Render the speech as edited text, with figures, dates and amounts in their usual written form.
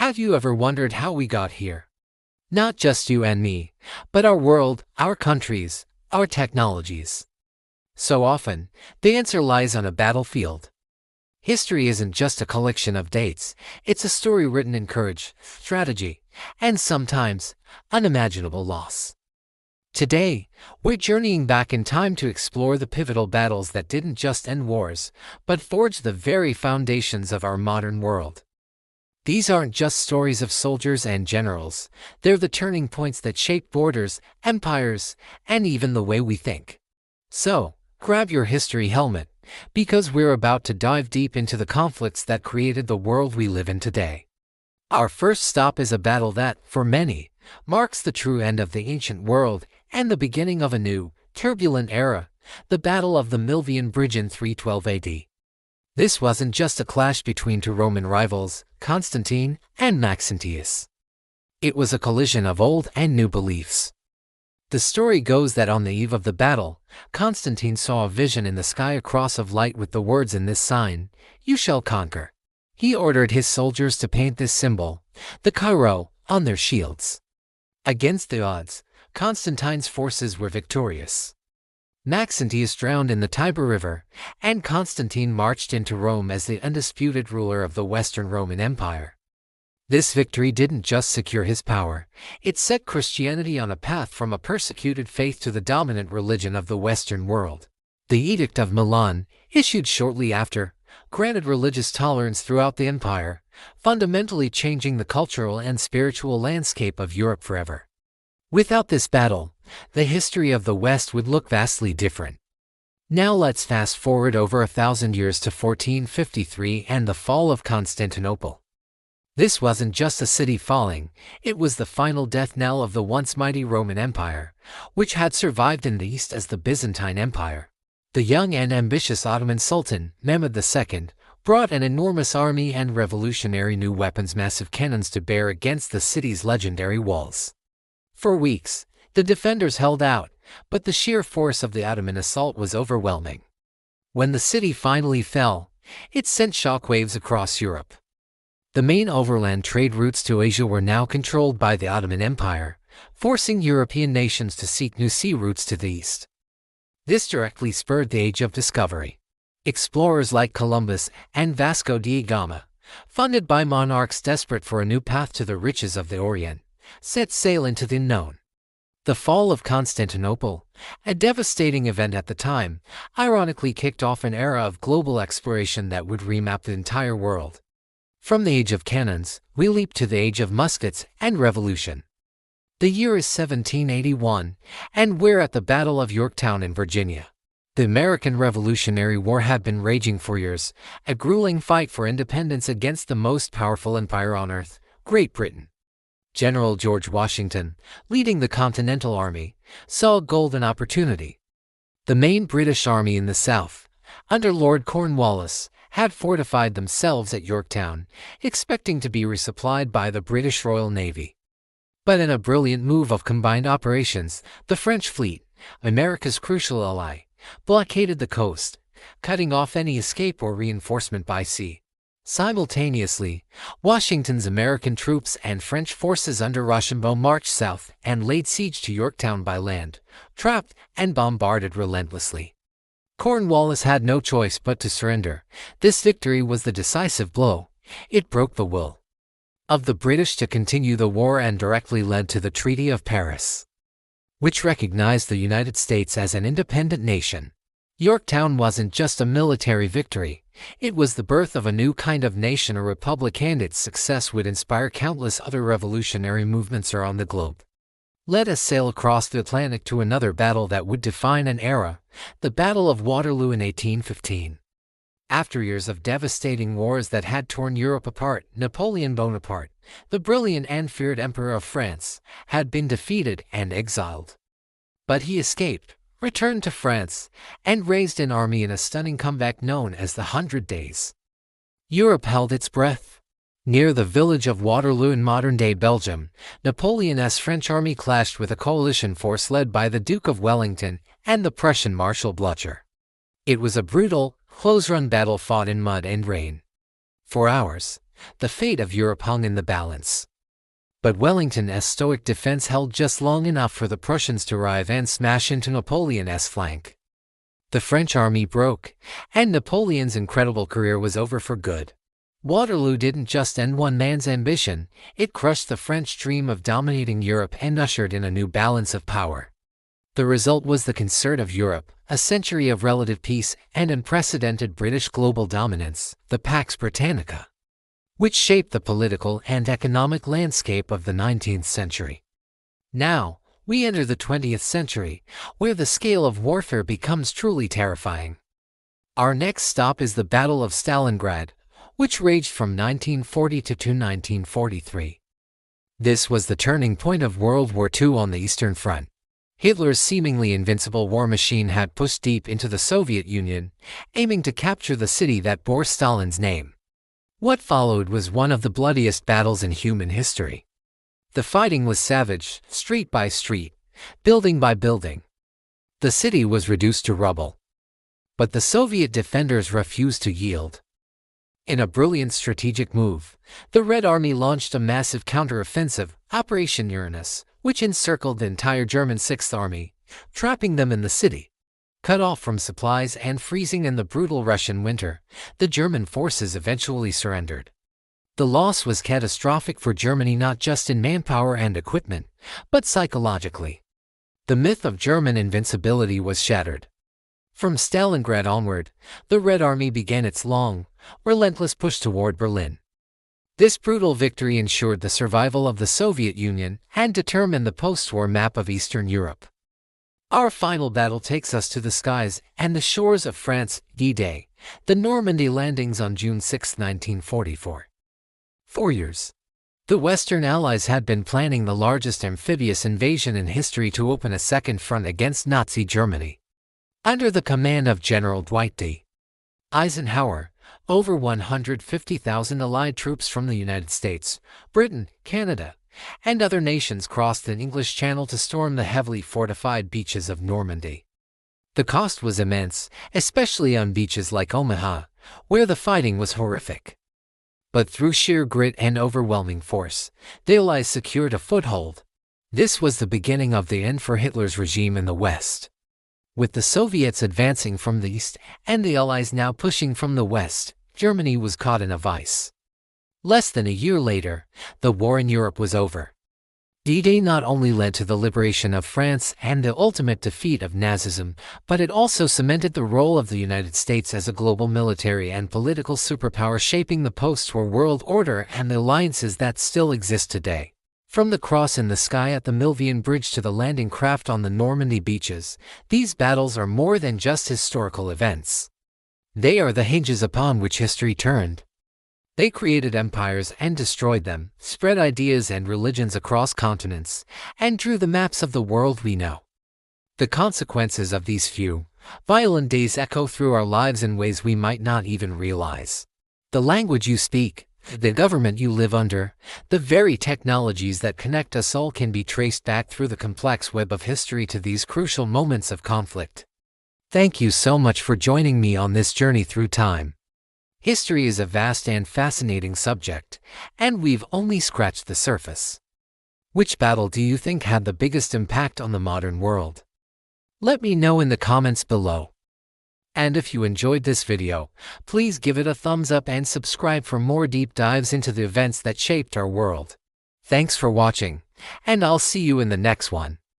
Have you ever wondered how we got here? Not just you and me, but our world, our countries, our technologies. So often, the answer lies on a battlefield. History isn't just a collection of dates, it's a story written in courage, strategy, and sometimes, unimaginable loss. Today, we're journeying back in time to explore the pivotal battles that didn't just end wars, but forged the very foundations of our modern world. These aren't just stories of soldiers and generals, they're the turning points that shape borders, empires, and even the way we think. So, grab your history helmet, because we're about to dive deep into the conflicts that created the world we live in today. Our first stop is a battle that, for many, marks the true end of the ancient world and the beginning of a new, turbulent era, the Battle of the Milvian Bridge in 312 AD. This wasn't just a clash between two Roman rivals, Constantine and Maxentius. It was a collision of old and new beliefs. The story goes that on the eve of the battle, Constantine saw a vision in the sky, a cross of light with the words in this sign, "You shall conquer." He ordered his soldiers to paint this symbol, the Chi, on their shields. Against the odds, Constantine's forces were victorious. Maxentius drowned in the Tiber River, and Constantine marched into Rome as the undisputed ruler of the Western Roman Empire. This victory didn't just secure his power, it set Christianity on a path from a persecuted faith to the dominant religion of the Western world. The Edict of Milan, issued shortly after, granted religious tolerance throughout the empire, fundamentally changing the cultural and spiritual landscape of Europe forever. Without this battle, the history of the West would look vastly different. Now let's fast forward over 1,000 years to 1453 and the fall of Constantinople. This wasn't just a city falling, it was the final death knell of the once mighty Roman Empire, which had survived in the East as the Byzantine Empire. The young and ambitious Ottoman Sultan, Mehmed II, brought an enormous army and revolutionary new weapons, massive cannons, to bear against the city's legendary walls. For weeks, the defenders held out, but the sheer force of the Ottoman assault was overwhelming. When the city finally fell, it sent shockwaves across Europe. The main overland trade routes to Asia were now controlled by the Ottoman Empire, forcing European nations to seek new sea routes to the east. This directly spurred the Age of Discovery. Explorers like Columbus and Vasco da Gama, funded by monarchs desperate for a new path to the riches of the Orient, set sail into the unknown. The fall of Constantinople, a devastating event at the time, ironically kicked off an era of global exploration that would remap the entire world. From the age of cannons, we leap to the age of muskets and revolution. The year is 1781, and we're at the Battle of Yorktown in Virginia. The American Revolutionary War had been raging for years, a grueling fight for independence against the most powerful empire on earth, Great Britain. General George Washington, leading the Continental Army, saw a golden opportunity. The main British army in the South, under Lord Cornwallis, had fortified themselves at Yorktown, expecting to be resupplied by the British Royal Navy. But in a brilliant move of combined operations, the French fleet, America's crucial ally, blockaded the coast, cutting off any escape or reinforcement by sea. Simultaneously, Washington's American troops and French forces under Rochambeau marched south and laid siege to Yorktown by land, trapped and bombarded relentlessly. Cornwallis had no choice but to surrender. This victory was the decisive blow. It broke the will of the British to continue the war and directly led to the Treaty of Paris, which recognized the United States as an independent nation. Yorktown wasn't just a military victory, it was the birth of a new kind of nation, a republic, and its success would inspire countless other revolutionary movements around the globe. Let us sail across the Atlantic to another battle that would define an era, the Battle of Waterloo in 1815. After years of devastating wars that had torn Europe apart, Napoleon Bonaparte, the brilliant and feared Emperor of France, had been defeated and exiled. But he escaped, returned to France, and raised an army in a stunning comeback known as the 100 Days. Europe held its breath. Near the village of Waterloo in modern-day Belgium, Napoleon's French army clashed with a coalition force led by the Duke of Wellington and the Prussian Marshal Blücher. It was a brutal, close-run battle fought in mud and rain. For hours, the fate of Europe hung in the balance. But Wellington's stoic defense held just long enough for the Prussians to arrive and smash into Napoleon's flank. The French army broke, and Napoleon's incredible career was over for good. Waterloo didn't just end one man's ambition, it crushed the French dream of dominating Europe and ushered in a new balance of power. The result was the Concert of Europe, a century of relative peace and unprecedented British global dominance, the Pax Britannica, which shaped the political and economic landscape of the 19th century. Now, we enter the 20th century, where the scale of warfare becomes truly terrifying. Our next stop is the Battle of Stalingrad, which raged from 1940 to 1943. This was the turning point of World War II on the Eastern Front. Hitler's seemingly invincible war machine had pushed deep into the Soviet Union, aiming to capture the city that bore Stalin's name. What followed was one of the bloodiest battles in human history. The fighting was savage, street by street, building by building. The city was reduced to rubble. But the Soviet defenders refused to yield. In a brilliant strategic move, the Red Army launched a massive counteroffensive, Operation Uranus, which encircled the entire German Sixth Army, trapping them in the city. Cut off from supplies and freezing in the brutal Russian winter, the German forces eventually surrendered. The loss was catastrophic for Germany not just in manpower and equipment, but psychologically. The myth of German invincibility was shattered. From Stalingrad onward, the Red Army began its long, relentless push toward Berlin. This brutal victory ensured the survival of the Soviet Union and determined the post-war map of Eastern Europe. Our final battle takes us to the skies and the shores of France, D-Day, the Normandy landings on June 6, 1944. 4 years. The Western Allies had been planning the largest amphibious invasion in history to open a second front against Nazi Germany. Under the command of General Dwight D. Eisenhower, over 150,000 Allied troops from the United States, Britain, Canada, and other nations crossed the English Channel to storm the heavily fortified beaches of Normandy. The cost was immense, especially on beaches like Omaha, where the fighting was horrific. But through sheer grit and overwhelming force, the Allies secured a foothold. This was the beginning of the end for Hitler's regime in the West. With the Soviets advancing from the east and the Allies now pushing from the west, Germany was caught in a vice. Less than a year later, the war in Europe was over. D-Day not only led to the liberation of France and the ultimate defeat of Nazism, but it also cemented the role of the United States as a global military and political superpower, shaping the post-war world order and the alliances that still exist today. From the cross in the sky at the Milvian Bridge to the landing craft on the Normandy beaches, these battles are more than just historical events. They are the hinges upon which history turned. They created empires and destroyed them, spread ideas and religions across continents, and drew the maps of the world we know. The consequences of these few, violent days echo through our lives in ways we might not even realize. The language you speak, the government you live under, the very technologies that connect us all can be traced back through the complex web of history to these crucial moments of conflict. Thank you so much for joining me on this journey through time. History is a vast and fascinating subject, and we've only scratched the surface. Which battle do you think had the biggest impact on the modern world? Let me know in the comments below. And if you enjoyed this video, please give it a thumbs up and subscribe for more deep dives into the events that shaped our world. Thanks for watching, and I'll see you in the next one.